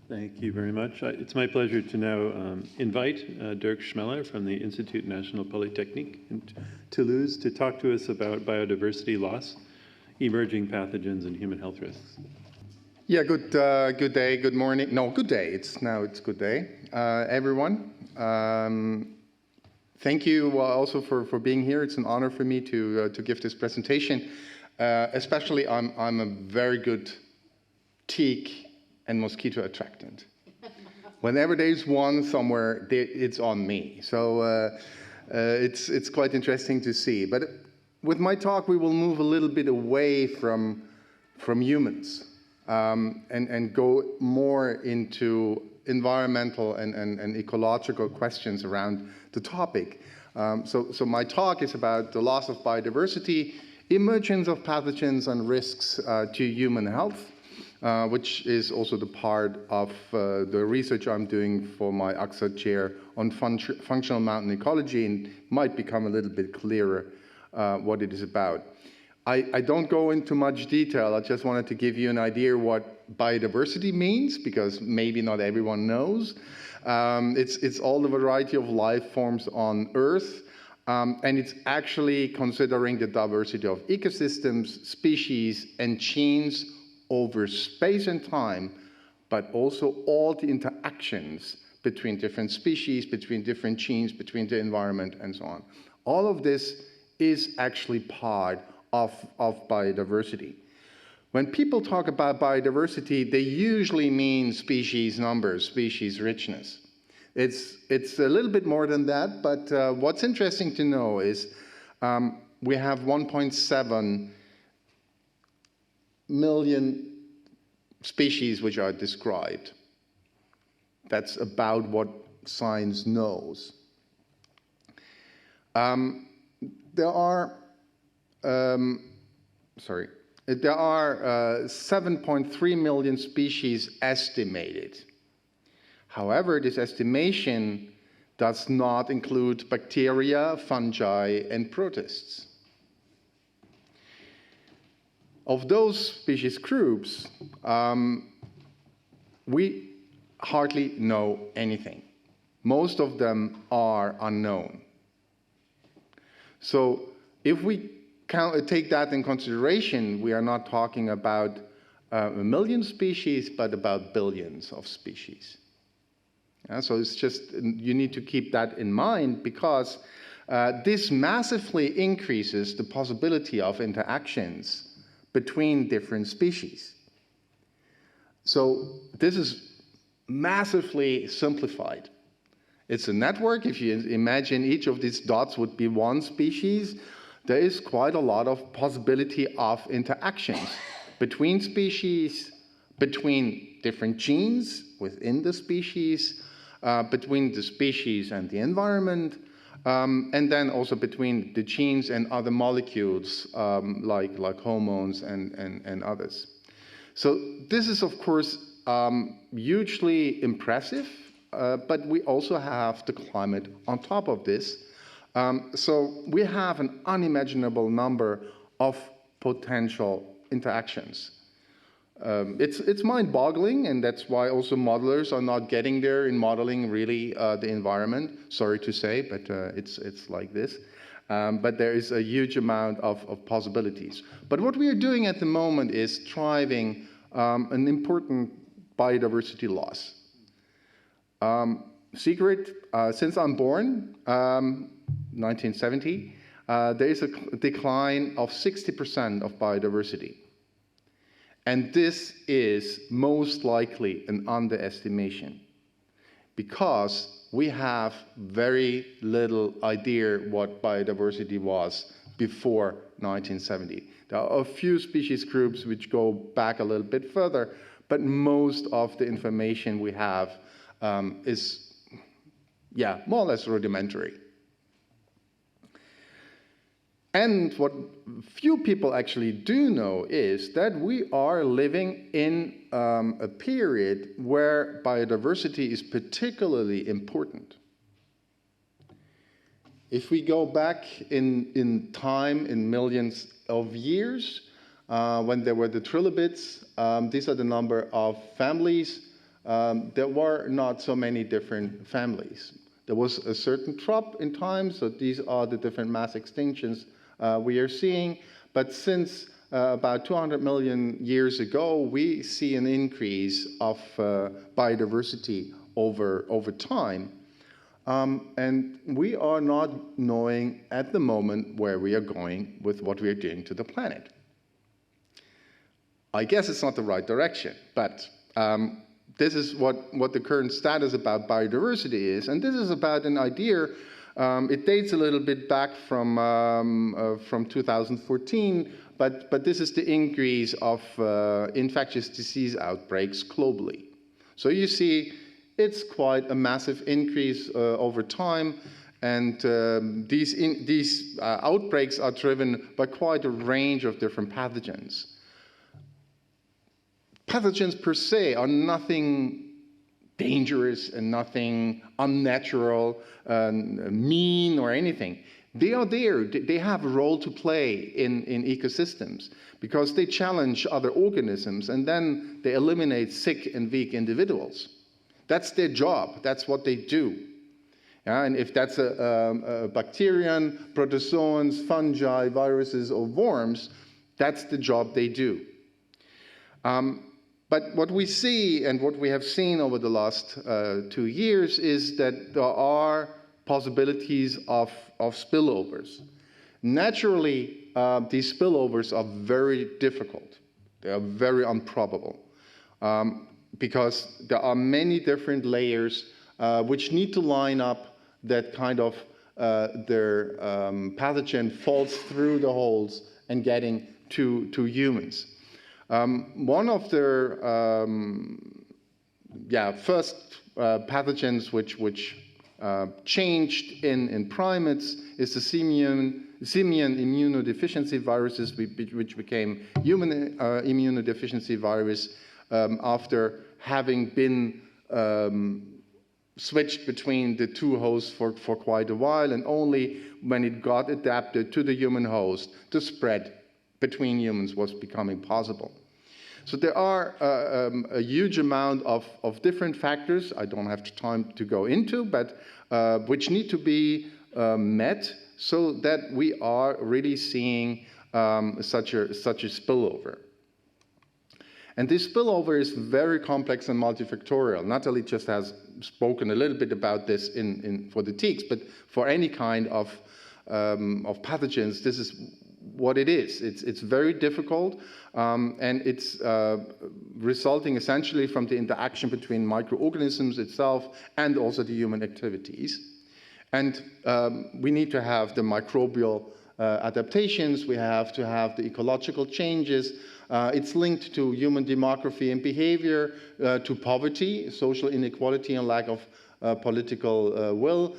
Thank you very much. It's my pleasure to now invite Dirk Schmeller from the Institut National Polytechnique in Toulouse to talk to us about biodiversity loss, emerging pathogens, and human health risks. Yeah, good day, good morning. No, good day. It's good day, everyone. Thank you also for being here. It's an honor for me to give this presentation. Especially, I'm a very good tick and mosquito attractant. Whenever there's one somewhere, it's on me. So it's quite interesting to see. But with my talk, we will move a little bit away from humans and go more into environmental and ecological questions around the topic. So my talk is about the loss of biodiversity, emergence of pathogens and risks to human health, which is also the part of the research I'm doing for my AXA chair on functional mountain ecology, and might become a little bit clearer what it is about. I don't go into much detail. I just wanted to give you an idea what biodiversity means, because maybe not everyone knows. It's all the variety of life forms on Earth, and it's actually considering the diversity of ecosystems, species, and genes over space and time, but also all the interactions between different species, between different genes, between the environment, and so on. All of this is actually part of biodiversity. When people talk about biodiversity, they usually mean species numbers, species richness. It's a little bit more than that, but what's interesting to know is we have 1.7 million species which are described. That's about what science knows. There are 7.3 million species estimated. However, this estimation does not include bacteria, fungi, and protists. Of those species groups, we hardly know anything. Most of them are unknown. So if we take that in consideration, we are not talking about a million species, but about billions of species. So it's just, you need to keep that in mind, because this massively increases the possibility of interactions between different species. So this is massively simplified. It's a network. If you imagine each of these dots would be one species, there is quite a lot of possibility of interactions between species, between different genes within the species, between the species and the environment, and then also between the genes and other molecules like hormones and others. So this is, of course, hugely impressive, but we also have the climate on top of this. So we have an unimaginable number of potential interactions. It's mind-boggling, and that's why also modelers are not getting there in modeling really the environment. Sorry to say, but it's like this. But there is a huge amount of possibilities. But what we are doing at the moment is driving an important biodiversity loss. Since I'm born, 1970, there is a decline of 60% of biodiversity. And this is most likely an underestimation, because we have very little idea what biodiversity was before 1970. There are a few species groups which go back a little bit further, but most of the information we have is, more or less rudimentary. And what few people actually do know is that we are living in a period where biodiversity is particularly important. If we go back in time, in millions of years, when there were the trilobites, these are the number of families there were not so many different families. There was a certain drop in time, so these are the different mass extinctions we are seeing. But since about 200 million years ago, we see an increase of biodiversity over time. And we are not knowing at the moment where we are going with what we are doing to the planet. I guess it's not the right direction, but this is what the current status about biodiversity is. And this is about an idea, it dates a little bit back from 2014, but this is the increase of infectious disease outbreaks globally. So you see, it's quite a massive increase over time, and these outbreaks are driven by quite a range of different pathogens. Pathogens per se are nothing dangerous and nothing unnatural, mean or anything. They are there. They have a role to play in ecosystems because they challenge other organisms and then they eliminate sick and weak individuals. That's their job. That's what they do. Yeah, and if that's a bacterium, protozoans, fungi, viruses, or worms, that's the job they do. But what we see and what we have seen over the last 2 years is that there are possibilities of spillovers. Naturally, these spillovers are very difficult. They are very improbable because there are many different layers which need to line up that kind of their pathogen falls through the holes and getting to humans. One of their first pathogens which changed in primates is the simian immunodeficiency viruses, which became human immunodeficiency virus after having been switched between the two hosts for quite a while, and only when it got adapted to the human host, the spread between humans was becoming possible. So there are a huge amount of different factors I don't have time to go into, but which need to be met so that we are really seeing such a spillover. And this spillover is very complex and multifactorial. Natalie just has spoken a little bit about this for the tiques, but for any kind of pathogens, this is what it is. It's very difficult, and it's resulting essentially from the interaction between microorganisms itself and also the human activities. And we need to have the microbial adaptations, we have to have the ecological changes. It's linked to human demography and behavior, to poverty, social inequality, and lack of political will.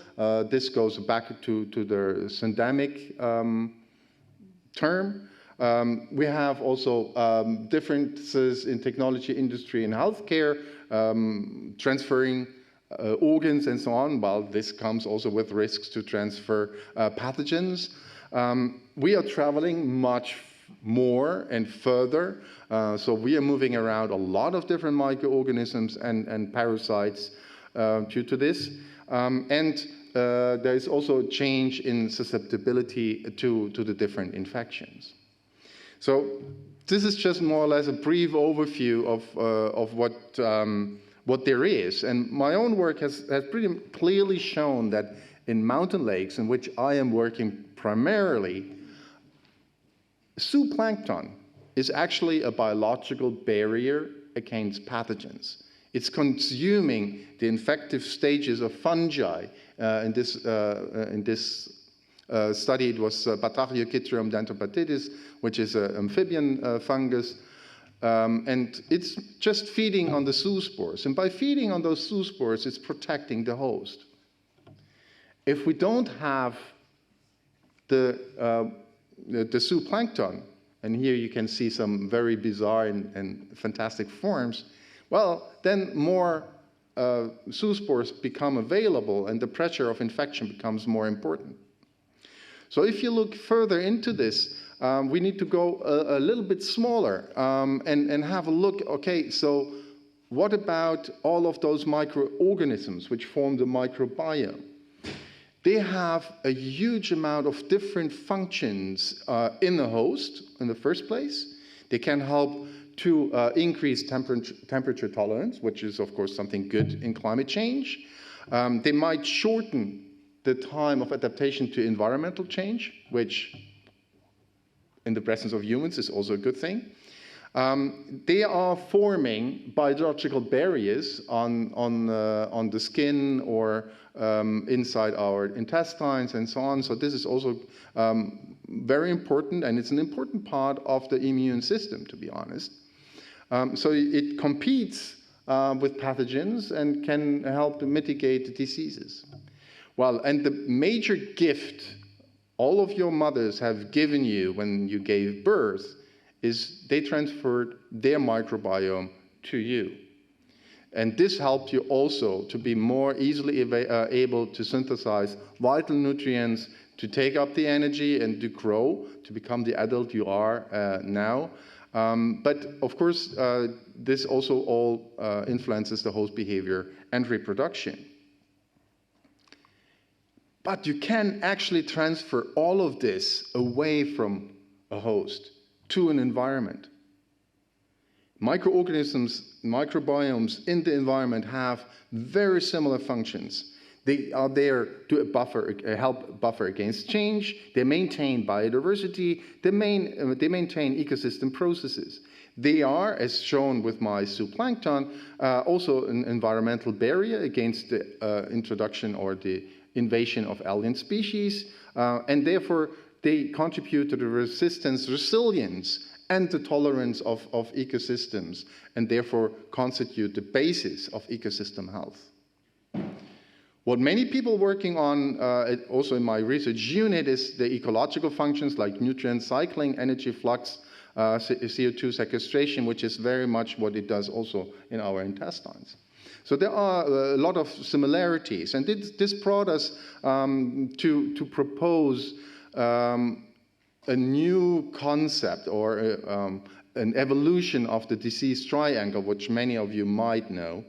This goes back to the syndemic term. We have also differences in technology, industry, and healthcare, transferring organs and so on. Well, this comes also with risks to transfer pathogens. We are traveling much more and further, so we are moving around a lot of different microorganisms and parasites due to this. There is also a change in susceptibility to the different infections. So this is just more or less a brief overview of what there is. And my own work has pretty clearly shown that in mountain lakes, in which I am working primarily, zooplankton is actually a biological barrier against pathogens. It's consuming the infective stages of fungi. In this study, it was Batrachiochytrium dentopatidis, which is an amphibian fungus. And it's just feeding on the zoospores. And by feeding on those zoospores, it's protecting the host. If we don't have the zooplankton, and here you can see some very bizarre and fantastic forms, well, then more zoospores become available and the pressure of infection becomes more important. So if you look further into this, we need to go a little bit smaller and have a look, okay, so what about all of those microorganisms which form the microbiome? They have a huge amount of different functions in the host in the first place. They can help to increase temperature tolerance, which is, of course, something good in climate change. They might shorten the time of adaptation to environmental change, which in the presence of humans is also a good thing. They are forming biological barriers on the skin or inside our intestines and so on. So this is also very important, and it's an important part of the immune system, to be honest. So it competes with pathogens and can help to mitigate diseases. Well, and the major gift all of your mothers have given you when you gave birth is they transferred their microbiome to you. And this helped you also to be more easily able to synthesize vital nutrients, to take up the energy and to grow, to become the adult you are now. But of course, this also all influences the host behavior and reproduction. But you can actually transfer all of this away from a host to an environment. Microorganisms, microbiomes in the environment have very similar functions. They are there to help buffer against change. They maintain biodiversity. They maintain ecosystem processes. They are, as shown with my zooplankton, also an environmental barrier against the introduction or the invasion of alien species, and therefore they contribute to the resilience, and the tolerance of ecosystems, and therefore constitute the basis of ecosystem health. What many people working on, also in my research unit, is the ecological functions like nutrient cycling, energy flux, CO2 sequestration, which is very much what it does also in our intestines. So there are a lot of similarities, and this brought us to propose a new concept or an evolution of the disease triangle, which many of you might know,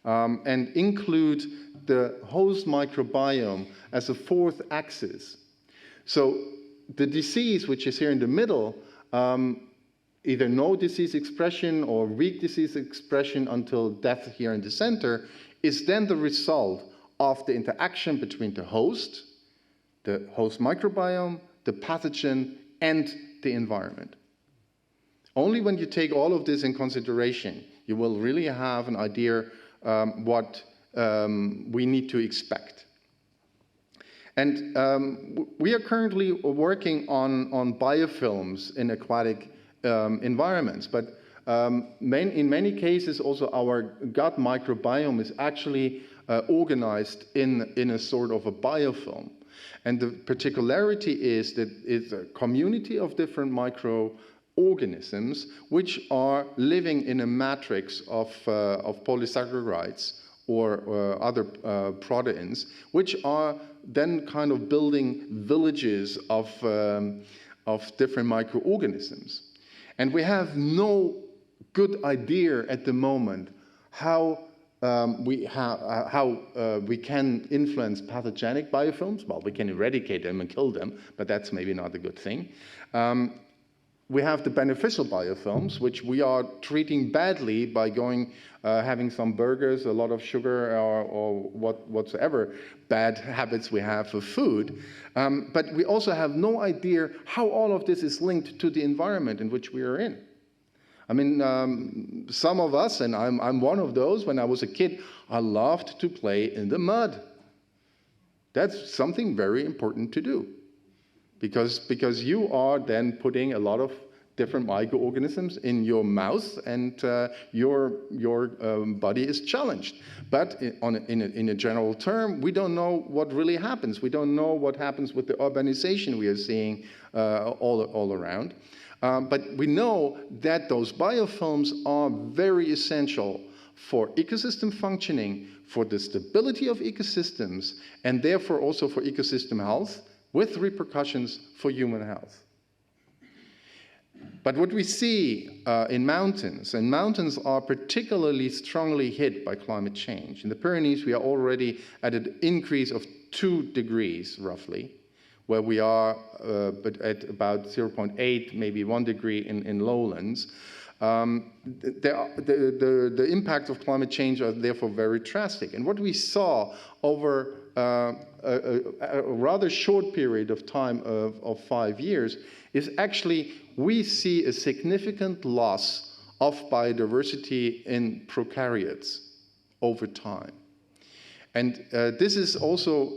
and include the host microbiome as a fourth axis. So the disease, which is here in the middle, either no disease expression or weak disease expression until death here in the center, is then the result of the interaction between the host microbiome, the pathogen, and the environment. Only when you take all of this in consideration, you will really have an idea what we need to expect. And we are currently working on biofilms in aquatic environments, but in many cases also our gut microbiome is actually organized in a sort of a biofilm. And the particularity is that it's a community of different microorganisms which are living in a matrix of polysaccharides or other proteins, which are then kind of building villages of different microorganisms. And we have no good idea at the moment how we can influence pathogenic biofilms. Well, we can eradicate them and kill them, but that's maybe not a good thing. We have the beneficial biofilms, which we are treating badly by having some burgers, a lot of sugar, or whatsoever bad habits we have for food. But we also have no idea how all of this is linked to the environment in which we are in. I mean, some of us, and I'm one of those, when I was a kid, I loved to play in the mud. That's something very important to do. Because you are then putting a lot of different microorganisms in your mouth, and your body is challenged. But in a general term, we don't know what really happens. We don't know what happens with the urbanization we are seeing all around. But we know that those biofilms are very essential for ecosystem functioning, for the stability of ecosystems, and therefore also for ecosystem health, with repercussions for human health. But what we see in mountains, and mountains are particularly strongly hit by climate change. In the Pyrenees, we are already at an increase of 2 degrees, roughly, where we are but at about 0.8, maybe 1 degree in lowlands. The impact of climate change are therefore very drastic. And what we saw over a rather short period of time of 5 years is actually we see a significant loss of biodiversity in prokaryotes over time. And this is also,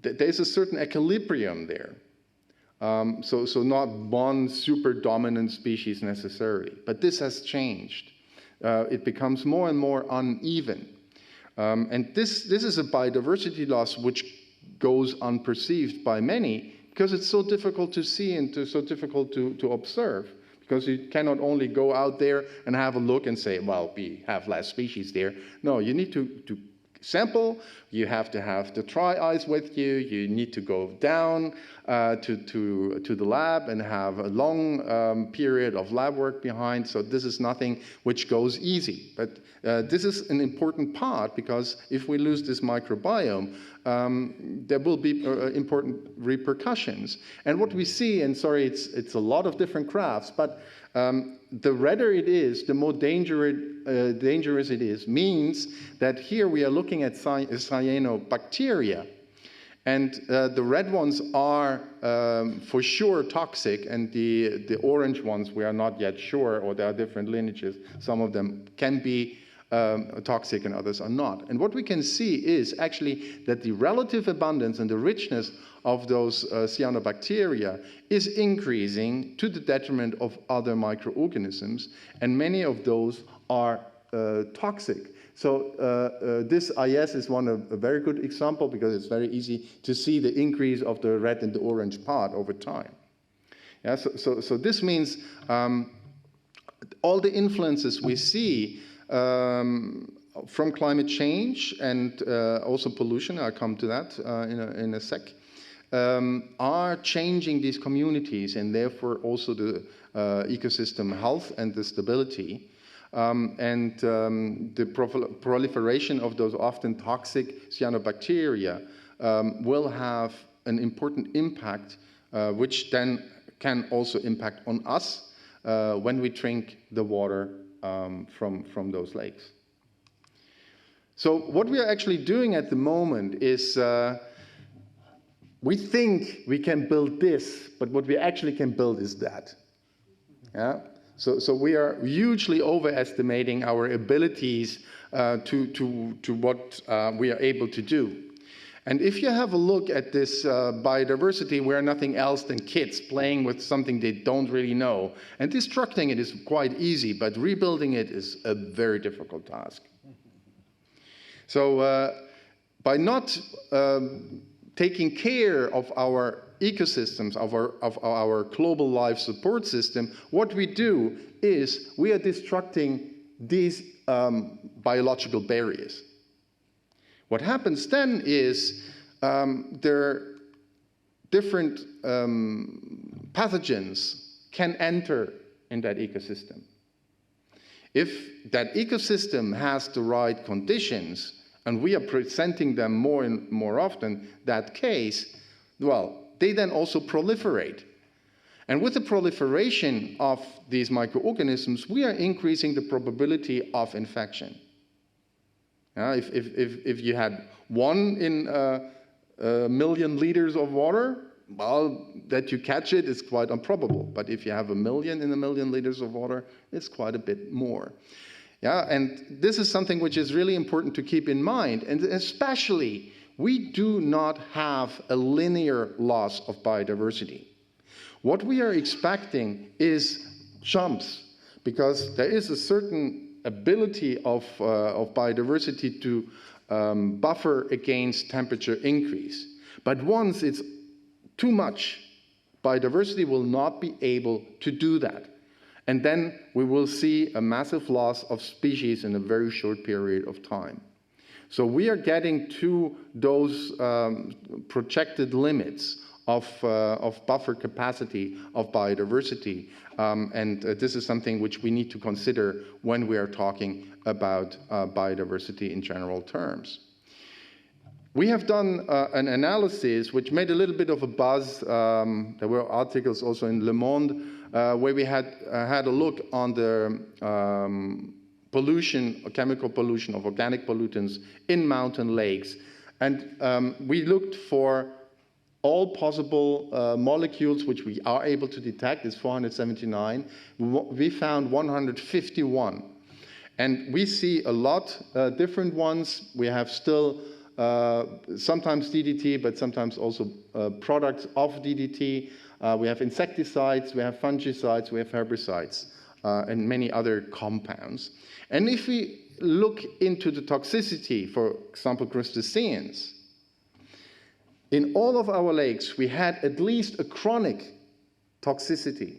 there's a certain equilibrium there. So not one super dominant species necessarily, but this has changed. It becomes more and more uneven. And this is a biodiversity loss which goes unperceived by many because it's so difficult to see and so difficult to observe. Because you cannot only go out there and have a look and say, well, we have less species there. No, you need to sample, you have to have the dry ice with you, you need to go down to the lab and have a long period of lab work behind, so this is nothing which goes easy. But this is an important part, because if we lose this microbiome, there will be important repercussions. And what we see, and sorry, it's a lot of different graphs, but the redder it is, the more dangerous it is, means that here we are looking at cyanobacteria. And the red ones are for sure toxic, and the orange ones we are not yet sure, or there are different lineages. Some of them can be toxic and others are not. And what we can see is actually that the relative abundance and the richness of those cyanobacteria is increasing to the detriment of other microorganisms, and many of those are toxic. So this IS is a very good example, because it's very easy to see the increase of the red and the orange part over time. Yeah, so this means all the influences we see from climate change and also pollution, I'll come to that in a sec, are changing these communities, and therefore also the ecosystem health and the stability. The proliferation of those often toxic cyanobacteria will have an important impact, which then can also impact on us when we drink the water from those lakes. So what we are actually doing at the moment is we think we can build this, but what we actually can build is that. Yeah? So we are hugely overestimating our abilities to what we are able to do. And if you have a look at this biodiversity, we are nothing else than kids playing with something they don't really know. And destructing it is quite easy, but rebuilding it is a very difficult task. So by not taking care of our ecosystems, of our global life support system, what we do is we are destructing these biological barriers. What happens then is there are different pathogens can enter in that ecosystem. If that ecosystem has the right conditions, and we are presenting them more and more often that case, well, they then also proliferate. And with the proliferation of these microorganisms, we are increasing the probability of infection. If you had 1 in a million liters of water, well, that you catch it is quite improbable. But if you have 1 million in a million liters of water, it's quite a bit more. Yeah, and this is something which is really important to keep in mind. And especially, we do not have a linear loss of biodiversity. What we are expecting is jumps, because there is a certain ability of biodiversity to buffer against temperature increase. But once it's too much, biodiversity will not be able to do that. And then we will see a massive loss of species in a very short period of time. So we are getting to those projected limits of buffer capacity of biodiversity. This is something which we need to consider when we are talking about biodiversity in general terms. We have done an analysis which made a little bit of a buzz. There were articles also in Le Monde where we had a look on the pollution, chemical pollution of organic pollutants in mountain lakes. And we looked for all possible molecules which we are able to detect. It's 479. We found 151. And we see a lot different ones. We have still sometimes DDT, but sometimes also products of DDT. We have insecticides, we have fungicides, we have herbicides, and many other compounds. And if we look into the toxicity, for example, crustaceans, in all of our lakes, we had at least a chronic toxicity.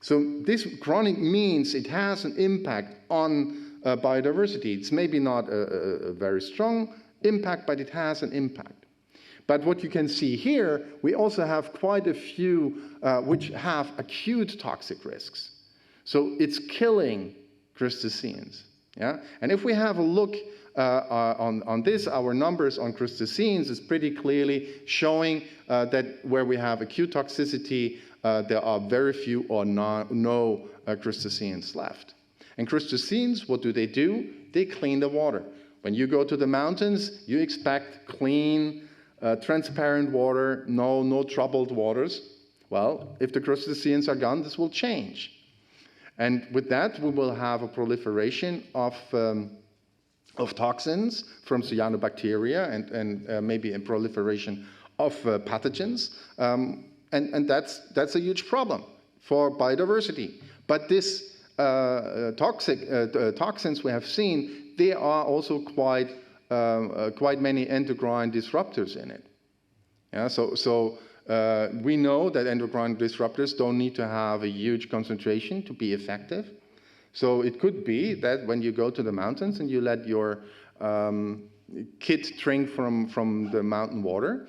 So this chronic means it has an impact on biodiversity. It's maybe not a very strong impact, but it has an impact. But what you can see here, we also have quite a few which have acute toxic risks. So it's killing crustaceans. Yeah? And if we have a look on this, our numbers on crustaceans is pretty clearly showing that where we have acute toxicity, there are very few or no crustaceans left. And crustaceans, what do? They clean the water. When you go to the mountains, you expect clean, transparent water, no troubled waters. Well, if the crustaceans are gone, this will change. And with that, we will have a proliferation of toxins from cyanobacteria and maybe a proliferation of pathogens. And that's a huge problem for biodiversity. But this toxins we have seen, there are also quite many endocrine disruptors in it. Yeah, so we know that endocrine disruptors don't need to have a huge concentration to be effective. So it could be that when you go to the mountains and you let your kid drink from the mountain water,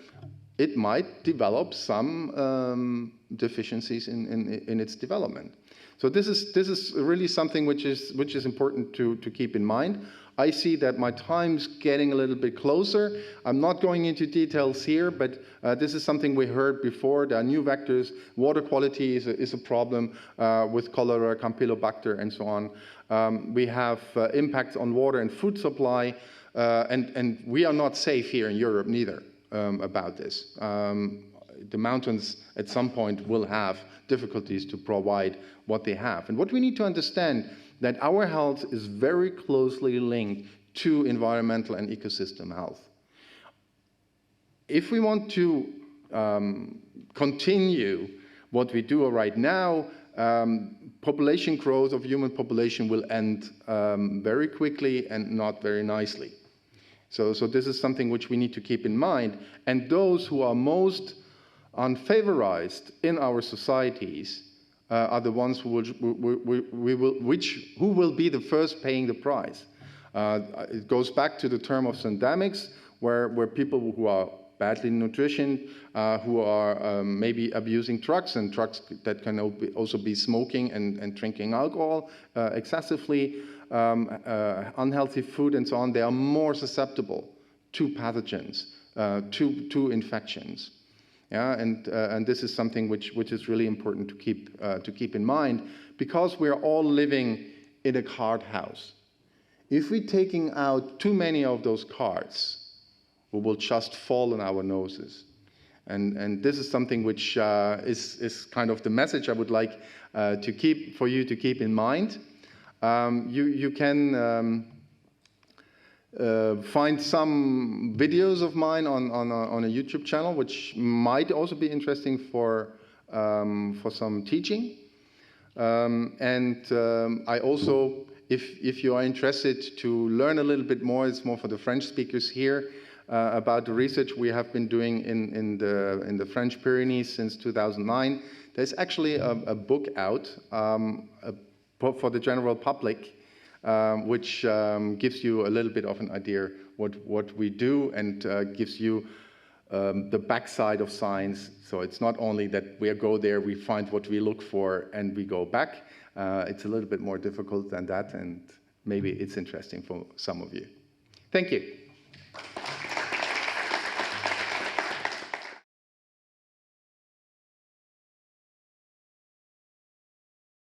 it might develop some deficiencies in its development. So this is really something which is important to keep in mind. I see that my time's getting a little bit closer. I'm not going into details here, but this is something we heard before. There are new vectors. Water quality is a problem with cholera, Campylobacter, and so on. We have impacts on water and food supply, and we are not safe here in Europe neither about this. The mountains at some point will have difficulties to provide what they have. And what we need to understand that our health is very closely linked to environmental and ecosystem health. If we want to continue what we do right now, population growth of human population will end very quickly and not very nicely. So this is something which we need to keep in mind. And those who are most unfavorized in our societies are the ones who will be the first paying the price. It goes back to the term of syndemics, where people who are badly nutritioned, who are maybe abusing drugs, and drugs that can also be smoking and drinking alcohol excessively, unhealthy food and so on, they are more susceptible to pathogens, to infections. Yeah, and this is something which is really important to keep in mind, because we're all living in a card house. If we're taking out too many of those cards, we will just fall on our noses. And this is something which is kind of the message I would like for you to keep in mind. You can find some videos of mine on a YouTube channel, which might also be interesting for some teaching. I also, if you are interested to learn a little bit more, it's more for the French speakers here, about the research we have been doing in the French Pyrenees since 2009. There's actually a book out for the general public, which gives you a little bit of an idea what we do, and gives you the backside of science. So it's not only that we go there, we find what we look for, and we go back. It's a little bit more difficult than that, and maybe it's interesting for some of you. Thank you.